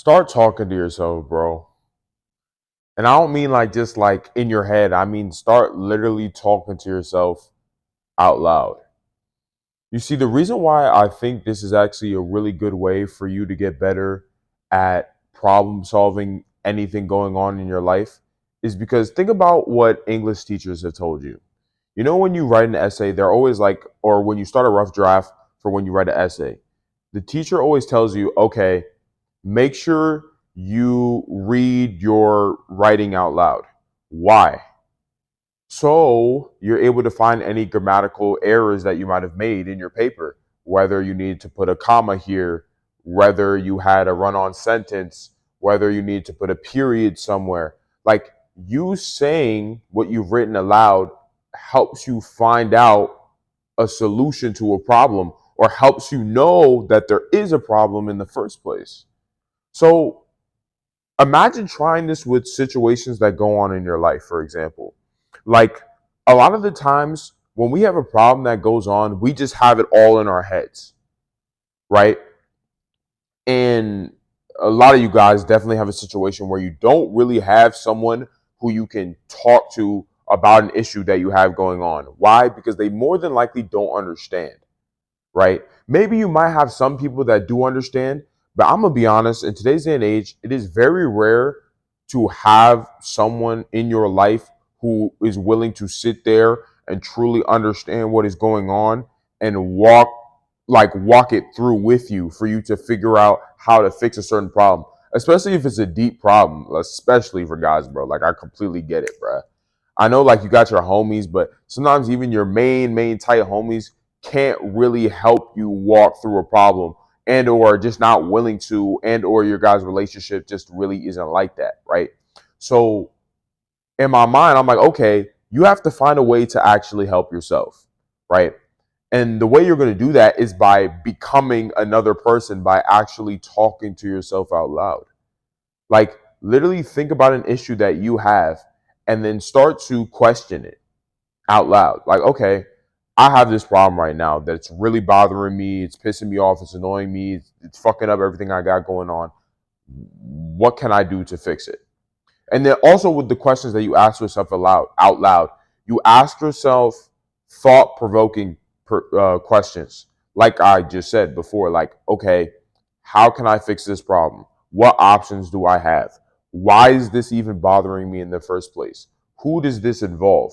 Start talking to yourself, bro. And I don't mean like just like in your head. I mean start literally talking to yourself out loud. You see, the reason why I think this is actually a really good way for you to get better at problem solving anything going on in your life is because think about what English teachers have told you. You know, when you write an essay, they're always like, or when you start a rough draft for when you write an essay, the teacher always tells you, okay, make sure you read your writing out loud. Why? So you're able to find any grammatical errors that you might have made in your paper, whether you need to put a comma here, whether you had a run on sentence, whether you need to put a period somewhere. Like you saying what you've written aloud helps you find out a solution to a problem or helps you know that there is a problem in the first place. So imagine trying this with situations that go on in your life, for example. Like a lot of the times when we have a problem that goes on, we just have it all in our heads, right? And a lot of you guys definitely have a situation where you don't really have someone who you can talk to about an issue that you have going on. Why? Because they more than likely don't understand, right? Maybe you might have some people that do understand, but I'm gonna be honest, in today's day and age, it is very rare to have someone in your life who is willing to sit there and truly understand what is going on and walk it through with you for you to figure out how to fix a certain problem. Especially if it's a deep problem, especially for guys, bro. Like I completely get it, bro. I know like you got your homies, but sometimes even your main tight homies can't really help you walk through a problem and or just not willing to and or your guys' relationship just really isn't like that, right? So in my mind, I'm like, okay, you have to find a way to actually help yourself, right? And the way you're going to do that is by becoming another person, by actually talking to yourself out loud. Like, literally think about an issue that you have and then start to question it out loud. Like, okay, I have this problem right now that's really bothering me. It's pissing me off. It's annoying me. It's fucking up everything I got going on. What can I do to fix it? And then also with the questions that you ask yourself out loud, you ask yourself thought-provoking questions. Like I just said before, like, okay, how can I fix this problem? What options do I have? Why is this even bothering me in the first place? Who does this involve?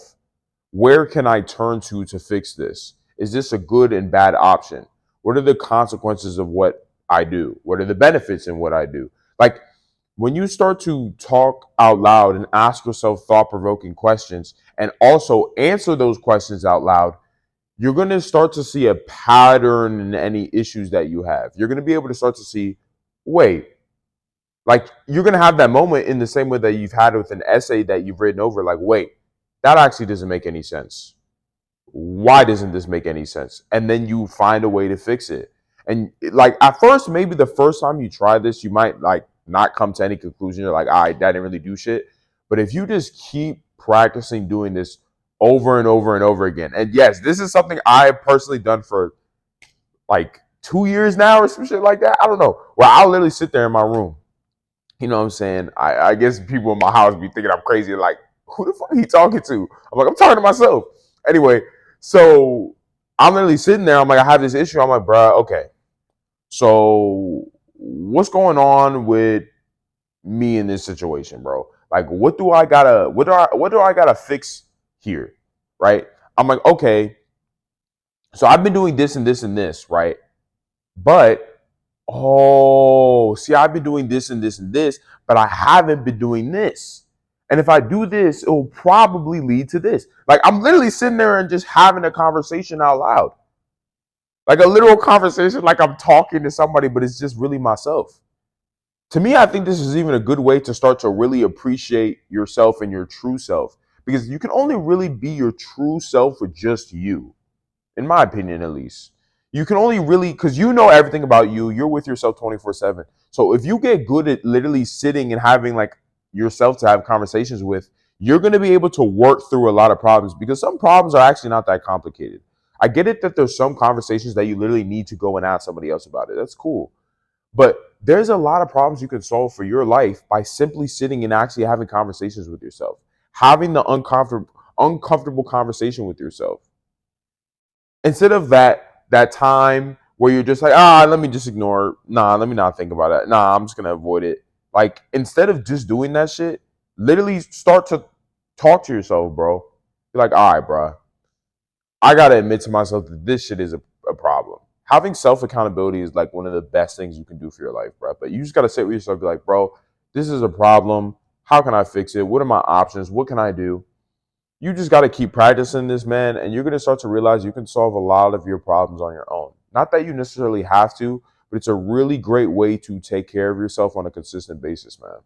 Where can I turn to fix this? Is this a good and bad option? What are the consequences of what I do? What are the benefits in what I do? Like when you start to talk out loud and ask yourself thought provoking questions and also answer those questions out loud, you're going to start to see a pattern in any issues that you have. You're going to be able to start to see, wait, like you're going to have that moment in the same way that you've had with an essay that you've written over, like, wait, that actually doesn't make any sense. Why doesn't this make any sense? And then you find a way to fix it. And like at first, maybe the first time you try this, you might like not come to any conclusion. You're like, all right, that didn't really do shit. But if you just keep practicing doing this over and over and over again, and yes, this is something I've personally done for like 2 years now or some shit like that. I don't know. Well, I'll literally sit there in my room. You know what I'm saying? I guess people in my house be thinking I'm crazy. Like, who the fuck are he talking to? I'm like, I'm talking to myself. Anyway, so I'm literally sitting there. I'm like, I have this issue. I'm like, bruh, okay. So what's going on with me in this situation, bro? Like, what do I gotta fix here? Right? I'm like, okay, so I've been doing this and this and this, right? But oh, see, I've been doing this and this and this, but I haven't been doing this. And if I do this, it will probably lead to this. Like I'm literally sitting there and just having a conversation out loud. Like a literal conversation, like I'm talking to somebody, but it's just really myself. To me, I think this is even a good way to start to really appreciate yourself and your true self. Because you can only really be your true self with just you, in my opinion, at least. You can only really, because you know everything about you, you're with yourself 24/7. So if you get good at literally sitting and having like yourself to have conversations with, you're going to be able to work through a lot of problems because some problems are actually not that complicated. I get it that there's some conversations that you literally need to go and ask somebody else about it. That's cool. But there's a lot of problems you can solve for your life by simply sitting and actually having conversations with yourself, having the uncomfortable conversation with yourself instead of that time where you're just like, let me just ignore, nah, let me not think about it, nah, I'm just gonna avoid it. Like, instead of just doing that shit, literally start to talk to yourself, bro. You're like, all right, bro, I gotta admit to myself that this shit is a problem. Having self accountability is like one of the best things you can do for your life, bro. But you just gotta sit with yourself, and be like, bro, this is a problem. How can I fix it? What are my options? What can I do? You just got to keep practicing this, man, and you're going to start to realize you can solve a lot of your problems on your own. Not that you necessarily have to, but it's a really great way to take care of yourself on a consistent basis, man.